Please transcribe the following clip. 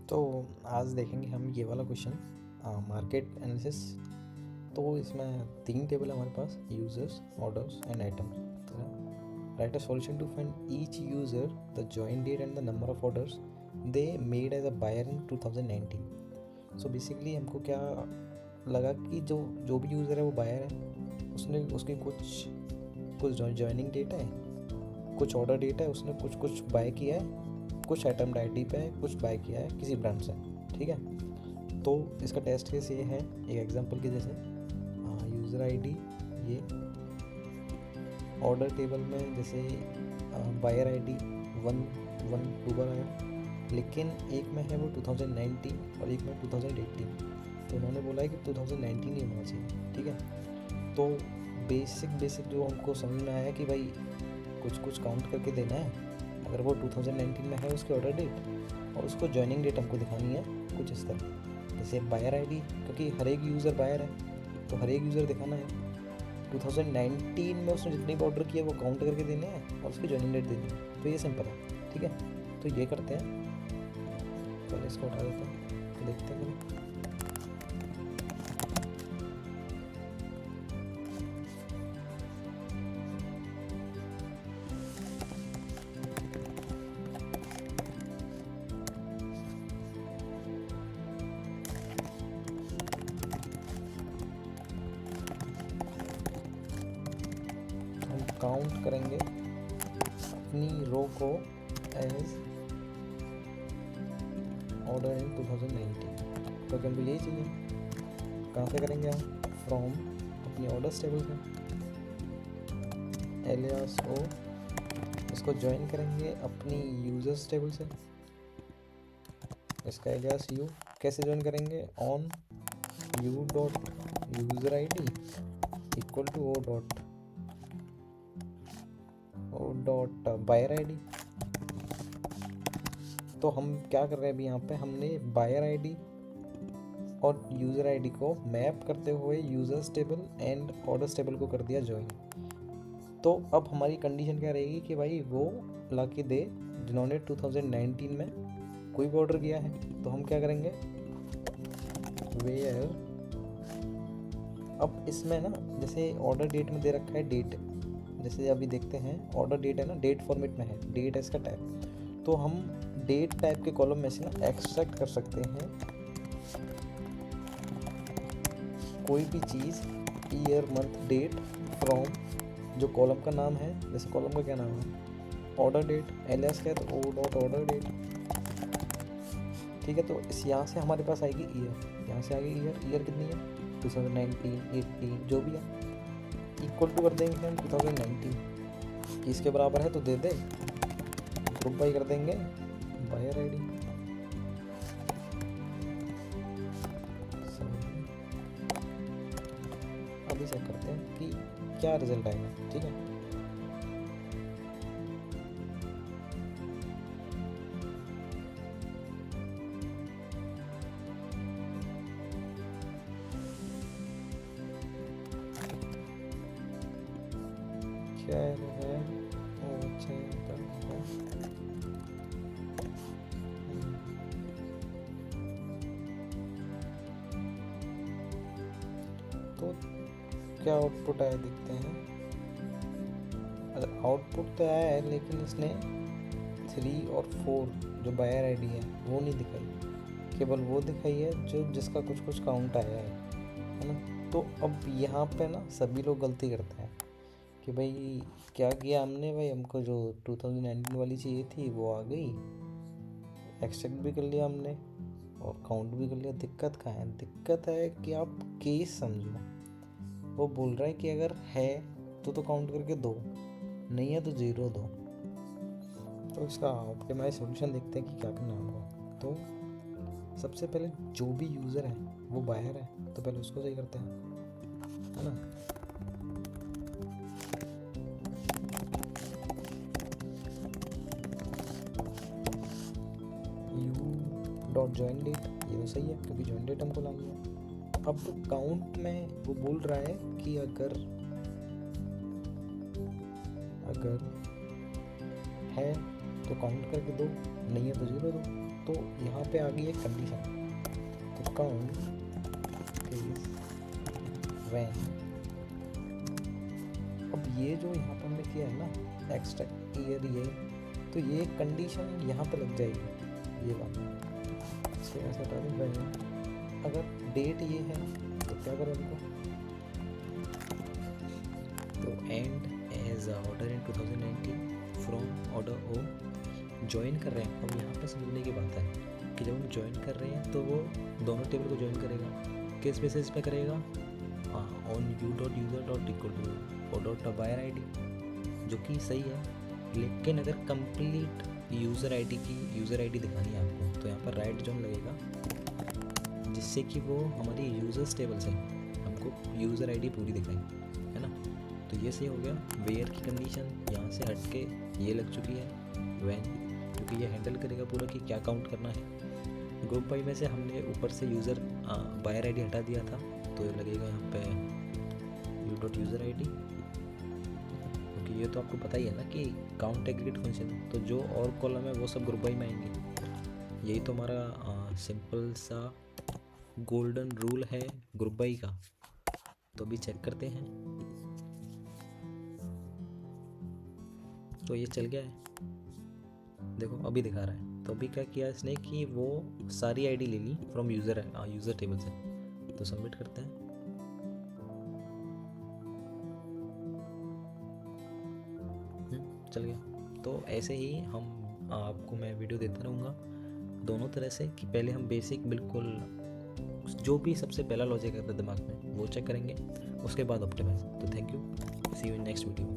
तो आज देखेंगे हम ये वाला क्वेश्चन, मार्केट एनालिसिस। तो इसमें 3 टेबल है हमारे पास, users, orders and items. Write a solution to find each user, the join date and the number of orders they made as a buyer in 2019। So basically हमको क्या लगा कि जो जो भी यूज़र है वो बायर है, उसने उसकी कुछ जॉइनिंग डेट है, कुछ ऑर्डर डेट है, उसने कुछ बाय किया है, कुछ आइटम आईडी पे है, कुछ बाय किया है किसी ब्रांड से। ठीक है, तो इसका टेस्ट केस ये है, एक एग्जांपल के जैसे यूज़र आईडी ये, ऑर्डर टेबल में जैसे बायर आईडी 112 बार आया, लेकिन एक में है वो 2019 और एक में 2018। तो उन्होंने बोला है कि 2019 ही होना चाहिए। ठीक है, तो बेसिक जो हमको समझ में आया कि भाई कुछ काउंट करके देना है। अगर वो 2019 में है उसकी ऑर्डर डेट, और उसको जॉइनिंग डेट हमको दिखानी है कुछ इस तरह, जैसे बायर आईडी, क्योंकि हर एक यूज़र बायर है तो हर एक यूज़र दिखाना है। 2019 में उसने जितने भी ऑर्डर किए वो काउंट करके देने हैं और उसकी जॉइनिंग डेट देनी है। तो ये सिंपल है। ठीक है, तो ये करते हैं, पहले इसको उठा देते हैं तो देखते हैं। काउंट करेंगे अपनी रो को एज ऑर्डर इन 2019, क्योंकि हमको यही चाहिए। कहाँ से करेंगे हम? फ्रॉम अपनी ऑर्डर्स टेबल से, एलियास ओ, इसको ज्वाइन करेंगे अपनी यूजर्स टेबल से, इसका एलियास यू कैसे ज्वाइन करेंगे? On U dot user I D equal to O dot buyer I D. तो हम क्या कर रहे हैं अभी यहाँ पे, हमने बायर आईडी और यूज़र आईडी को मैप करते हुए users table and orders table को कर दिया ज्वाइन। तो अब हमारी कंडीशन क्या रहेगी कि भाई वो ला के दे जिन्होंने 2019 में कोई भी ऑर्डर किया है। तो हम क्या करेंगे, वेयर, अब इसमें ना जैसे ऑर्डर डेट में दे रखा है डेट, जैसे अभी देखते हैं ऑर्डर डेट है ना, डेट फॉर्मेट में है, डेट है इसका टाइप। तो हम डेट टाइप के कॉलम में से ना एक्सट्रैक्ट कर सकते हैं कोई भी चीज़, ईयर मंथ डेट, फ्रॉम जो कॉलम का नाम है। जैसे कॉलम का क्या नाम है? ऑर्डर डेट, एलियास क्या है तो ओ डॉट ऑर्डर डेट। ठीक है, तो इस यहाँ से हमारे पास आएगी ईयर, यहाँ से आएगी ईयर कितनी है? 2019, 18 जो भी है, इक्वल टू कर देंगे हम 2019, इसके बराबर है तो दे दे, ग्रुप बाई कर देंगे बायर आईडी। अभी चेक करते हैं कि क्या रिजल्ट आएगा। ठीक है, क्या है तो क्या आउटपुट आया देखते हैं। आउटपुट तो आया है, लेकिन इसने 3 और 4 जो बायर आईडी है वो नहीं दिखाई, केवल वो दिखाई है जो जिसका कुछ काउंट आया है ना। तो अब यहाँ पे ना सभी लोग गलती करते हैं कि भाई क्या किया हमने, भाई हमको जो 2019 वाली चाहिए थी वो आ गई, एक्सट्रैक्ट भी कर लिया हमने और काउंट भी कर लिया। दिक्कत कहाँ है? दिक्कत है कि आप केस समझो। वो बोल रहा है कि अगर है तो काउंट करके दो, नहीं है तो 0 दो। तो इसका ऑप्टिमाइज सॉल्यूशन देखते हैं कि क्या करना होगा। तो सबसे पहले जो भी यूज़र है वो बायर है, तो पहले उसको सही करते हैं, है ना। यू डॉट जॉइन डेट, ये तो सही है क्योंकि जॉइन डेट हमको लानी है। अब काउंट में वो बोल रहा है कि अगर है तो काउंट करके दो, नहीं है तो 0 दो। तो यहाँ पे आ गई एक कंडीशन, तो काउंट इज व्हेन, अब ये जो यहाँ पे हमने किया है ना एक्स्ट्रा ईयर ये, तो ये कंडीशन यहाँ पे लग जाएगी ये वाला, इसको ऐसा हटा दूँ व्हेन, अगर डेट ये है तो क्या करें उनको, तो and as order in 2019 from order O, join कर रहे हैं। अब यहाँ पे समझने की बात है कि जब हम ज्वाइन कर रहे हैं तो वो दोनों टेबल को ज्वाइन करेगा, किस बेसिस पे करेगा, ऑन u.user.equal.o.buyer.id, जो कि सही है, लेकिन अगर कंप्लीट यूज़र आईडी की यूज़र आईडी दिखानी है आपको तो यहाँ पर राइट जॉन लगेगा, जिससे कि वो हमारी यूज़र्स टेबल से हमको यूज़र आईडी पूरी दिखाए, है ना। तो ये सही हो गया। वेयर की कंडीशन यहाँ से हट के ये लग चुकी है व्हेन, क्योंकि ये हैंडल करेगा पूरा कि क्या काउंट करना है। ग्रुप बाई में से हमने ऊपर से यूज़र बायर आईडी हटा दिया था, तो ये लगेगा यहाँ पे u.user.id, क्योंकि ये तो आपको पता ही है ना कि काउंट एग्रीगेट फंक्शन है, तो जो और कॉलम है वो सब ग्रुप बाई में आएंगे। यही तो हमारा सिंपल सा गोल्डन रूल है ग्रुप बाई का। तो अभी चेक करते हैं, तो ये चल गया है, देखो अभी दिखा रहा है। तो अभी क्या किया इसने कि वो सारी आईडी ले ली फ्रॉम यूज़र टेबल से, तो सबमिट करते हैं। चल गया। तो ऐसे ही हम आपको मैं वीडियो देता रहूँगा दोनों तरह से, कि पहले हम बेसिक बिल्कुल जो भी सबसे पहला लॉजिक आता है दिमाग में वो चेक करेंगे, उसके बाद ऑप्टिमाइज। तो thank you, see you in next video.